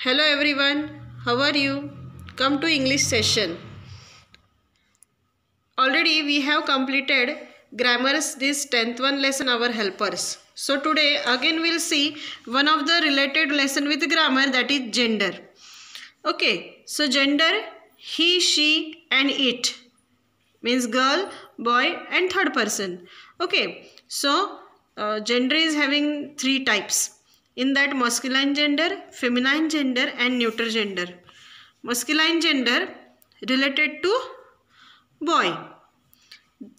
Hello everyone, how are you? Come to English session. Already we have completed grammars this 10th one lesson our helpers. So today again we'll see one of the related lesson with grammar, that is gender. Okay, so gender, he, she and it means girl, boy and third person. Okay, so gender is having three types. In that, masculine gender, feminine gender and neuter gender. Masculine gender related to boy,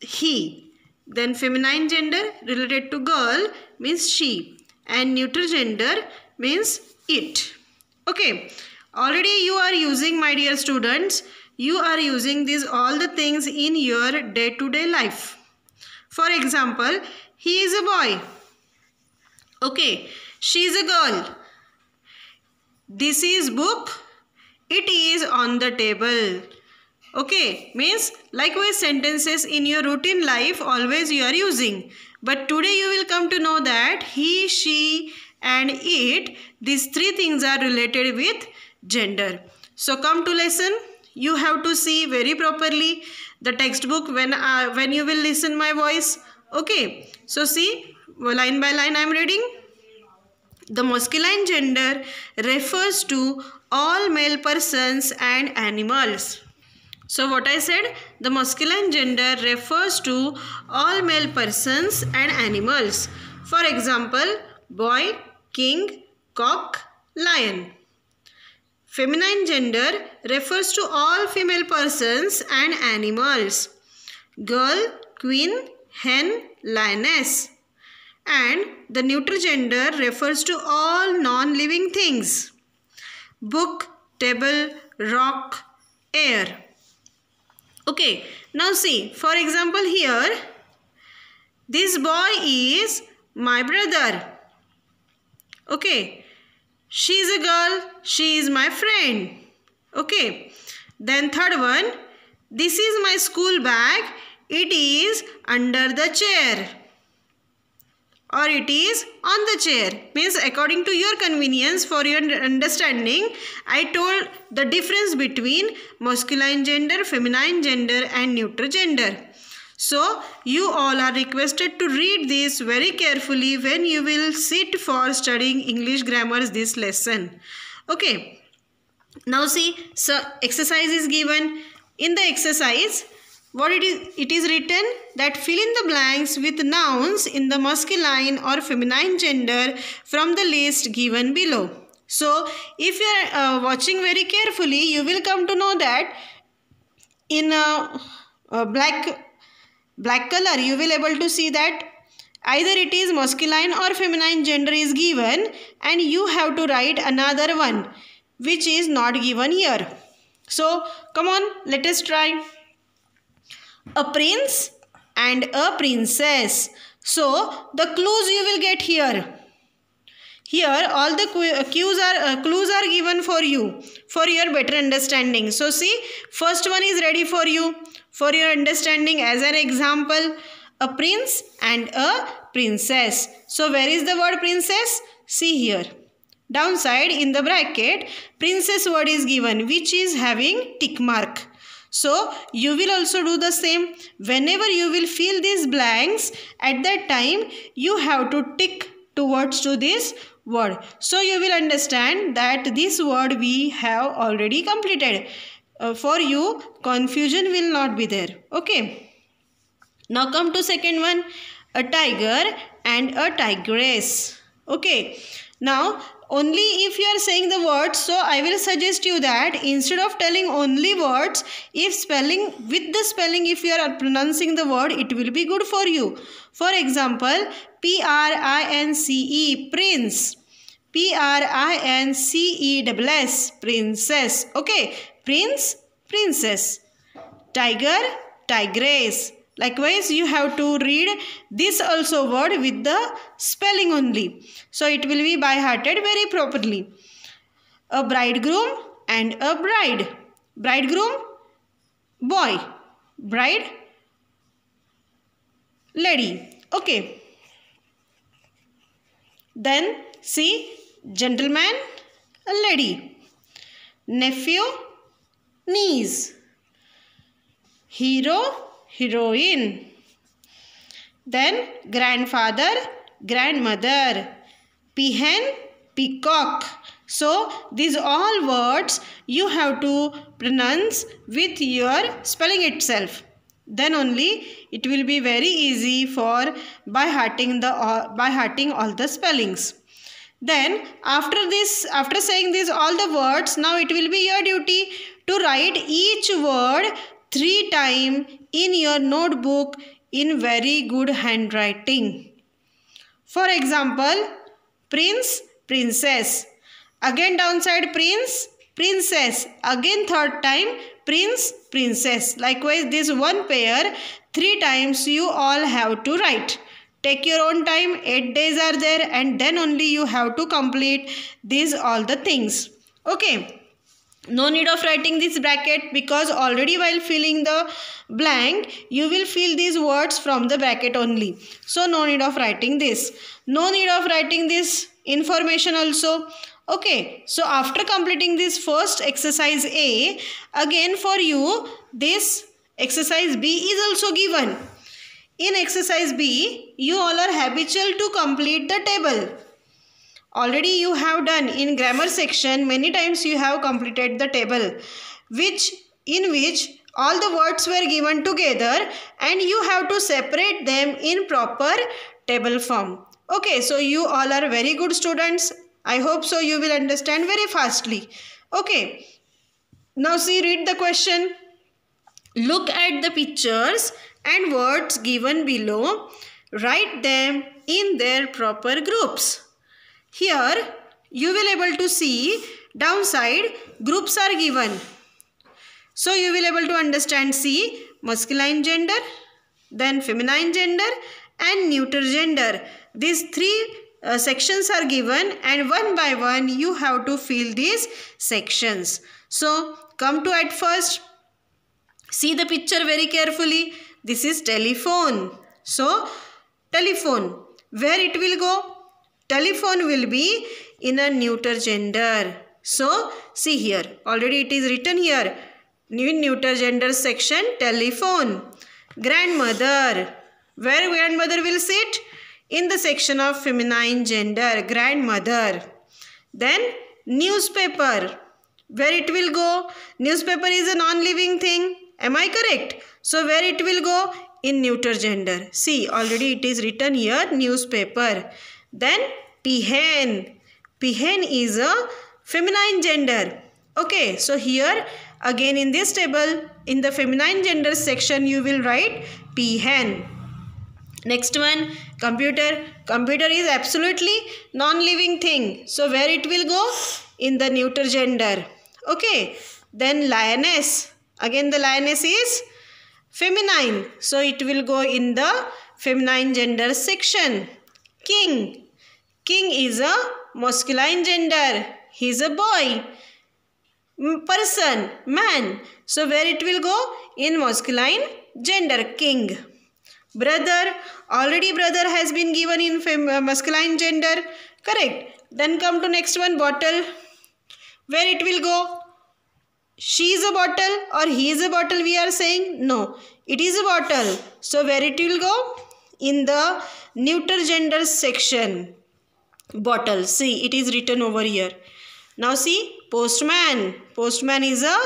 he. Then feminine gender related to girl means she, and neuter gender means it. Okay, already you are using, my dear students, you are using these all the things in your day-to-day life. For example, he is a boy. Okay, she is a girl. This is book. It is on the table. Okay, means likewise sentences in your routine life always you are using. But today you will come to know that he, she and it, these three things are related with gender. So come to lesson. You have to see very properly the textbook when you will listen my voice. Okay, so see, line by line I am reading. The masculine gender refers to all male persons and animals. So what I said, the masculine gender refers to all male persons and animals. For example, boy, king, cock, lion. Feminine gender refers to all female persons and animals. Girl, queen, hen, lioness. And the neuter gender refers to all non-living things. Book, table, rock, air. Okay, now see, for example here, this boy is my brother. Okay, she is a girl, she is my friend. Okay, then third one, this is my school bag, it is under the chair. Or it is on the chair. Means according to your convenience, for your understanding, I told the difference between masculine gender, feminine gender and neuter gender. So you all are requested to read this very carefully when you will sit for studying English grammars this lesson. Okay. Now see, so exercise is given. In the exercise, what it is written that fill in the blanks with nouns in the masculine or feminine gender from the list given below. So if you are watching very carefully, you will come to know that in black color you will able to see that either it is masculine or feminine gender is given, and you have to write another one which is not given here. So come on, let us try. A prince and a princess. So the clues you will get here. Here all the clues are given for you for your better understanding. So see, first one is ready for you for your understanding. As an example, a prince and a princess. So where is the word princess? See here. Downside in the bracket, princess word is given, which is having tick mark. So you will also do the same. Whenever you will fill these blanks, at that time you have to tick towards to this word. So you will understand that this word we have already completed. For you, confusion will not be there. Okay. Now come to second one. A tiger and a tigress. Okay. Now only if you are saying the words, so I will suggest you that instead of telling only words, if spelling, with the spelling if you are pronouncing the word, it will be good for you. For example, P-R-I-N-C-E, prince. P-R-I-N-C-E-S-S, princess. Okay, prince, princess. Tiger, tigress. Likewise, you have to read this also word with the spelling only. So it will be by-hearted very properly. A bridegroom and a bride. Bridegroom, boy. Bride, lady. Okay. Then see, gentleman, a lady. nephew, niece. Hero, heroine. Then grandfather, grandmother. Peahen, peacock. So these all words you have to pronounce with your spelling itself. Then only it will be very easy for by hearting all the spellings. Then after saying this all the words, now it will be your duty to write each word 3 times in your notebook in very good handwriting. For example, prince, princess. Again downside prince, princess. Again third time prince, princess. Likewise this one pair 3 times you all have to write. Take your own time, 8 days are there, and then only you have to complete these all the things. Okay. No need of writing this bracket because already while filling the blank, you will fill these words from the bracket only. So no need of writing this. No need of writing this information also. Okay, so after completing this first exercise A, again for you, this exercise B is also given. In exercise B, you all are habitual to complete the table. Already you have done in grammar section, many times you have completed the table in which all the words were given together and you have to separate them in proper table form. Okay, so you all are very good students. I hope so you will understand very fastly. Okay, now see, read the question. Look at the pictures and words given below. Write them in their proper groups. Here you will able to see downside groups are given. So you will able to understand, see, masculine gender, then feminine gender and neuter gender. These 3 sections are given and one by one you have to fill these sections. So come to at first. See the picture very carefully. This is telephone. So telephone, where it will go? Telephone will be in a neuter gender. So see here, already it is written here. In neuter gender section, telephone. Grandmother, where grandmother will sit? In the section of feminine gender, grandmother. Then newspaper, where it will go? Newspaper is a non-living thing. Am I correct? So where it will go? In neuter gender. See, already it is written here, newspaper. Then peahen. Peahen is a feminine gender. Okay, so here again in this table, in the feminine gender section, you will write peahen. Next one, computer. Computer is absolutely non-living thing. So where it will go? In the neuter gender. Okay, then lioness. Again the lioness is feminine. So it will go in the feminine gender section. King. King is a masculine gender. He is a boy. Person, man. So where it will go? In masculine gender, king. Brother, already brother has been given in masculine gender. Correct. Then come to next one, bottle. Where it will go? She is a bottle or he is a bottle we are saying? No, it is a bottle. So where it will go? In the neuter gender section. Bottle. See, it is written over here. Now see, postman. Postman is a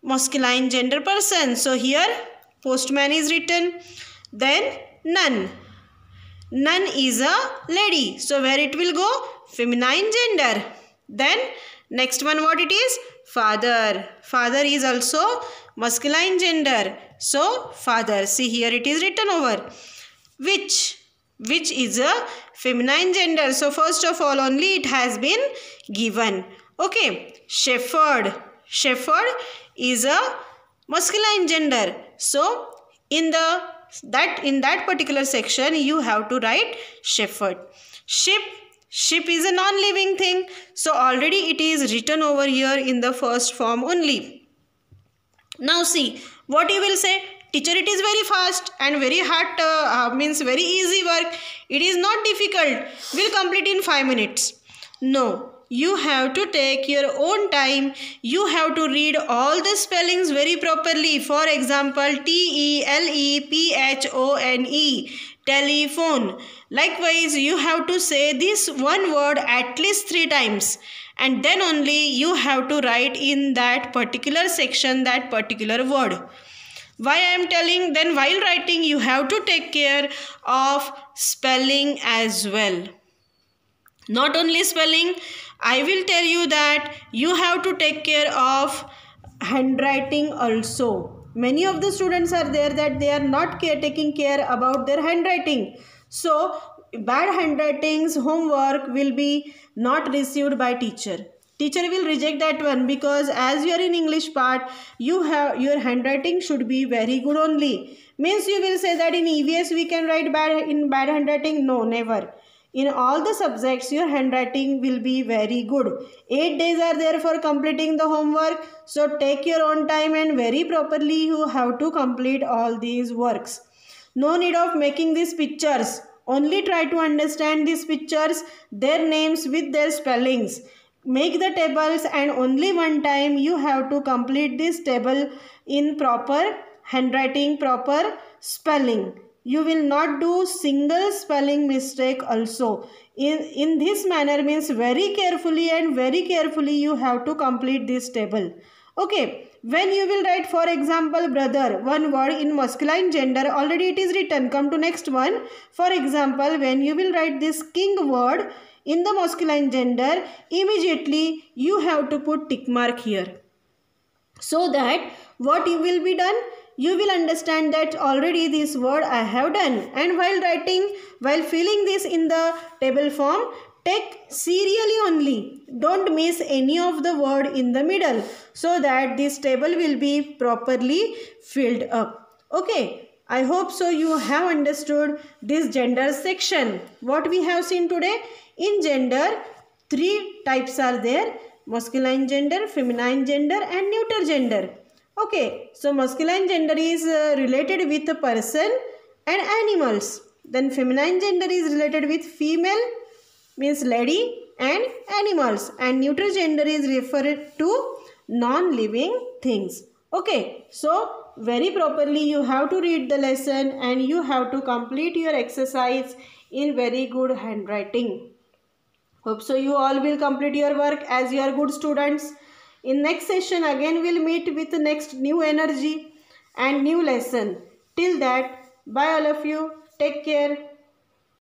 masculine gender person. So here postman is written. Then nun. Nun is a lady. So where it will go? Feminine gender. Then next one, what it is? Father. Father is also masculine gender. So father. See here it is written over. Which is a feminine gender. So first of all only it has been given. Okay. Shepherd. Shepherd is a masculine gender. So in that particular section you have to write shepherd. Ship. Ship is a non-living thing. So already it is written over here in the first form only. Now see what you will say. Teacher, it is very fast and very hard, means very easy work. It is not difficult. We'll complete in 5 minutes. No, you have to take your own time. You have to read all the spellings very properly. For example, TELEPHONE, telephone. Likewise, you have to say this one word at least 3 times, and then only you have to write in that particular section that particular word. Why I am telling? Then while writing you have to take care of spelling as well. Not only spelling, I will tell you that you have to take care of handwriting also. Many of the students are there that they are not taking care about their handwriting. So bad handwritings homework will be not received by teacher. Teacher will reject that one, because as you are in English part, you have your handwriting should be very good only. Means you will say that in EVS we can write bad handwriting. No, never. In all the subjects your handwriting will be very good. 8 days are there for completing the homework. So take your own time and very properly you have to complete all these works. No need of making these pictures. Only try to understand these pictures, their names with their spellings. Make the tables, and only one time you have to complete this table in proper handwriting, proper spelling. You will not do single spelling mistake also. In this manner means very carefully you have to complete this table. Okay, when you will write for example brother, one word in masculine gender, already it is written. Come to next one. For example, when you will write this king word in the masculine gender, immediately you have to put tick mark here. So that what you will be done? You will understand that already this word I have done. And while writing, while filling this in the table form, take serially only. Don't miss any of the word in the middle, so that this table will be properly filled up. Okay, I hope so you have understood this gender section. What we have seen today? In gender, 3 types are there: masculine gender, feminine gender and neuter gender. Okay, so masculine gender is related with a person and animals. Then feminine gender is related with female, means lady, and animals. And neuter gender is referred to non-living things. Okay, so very properly you have to read the lesson and you have to complete your exercise in very good handwriting. Hope so you all will complete your work as you are good students. In next session again we'll meet with next new energy and new lesson. Till that, bye all of you. Take care.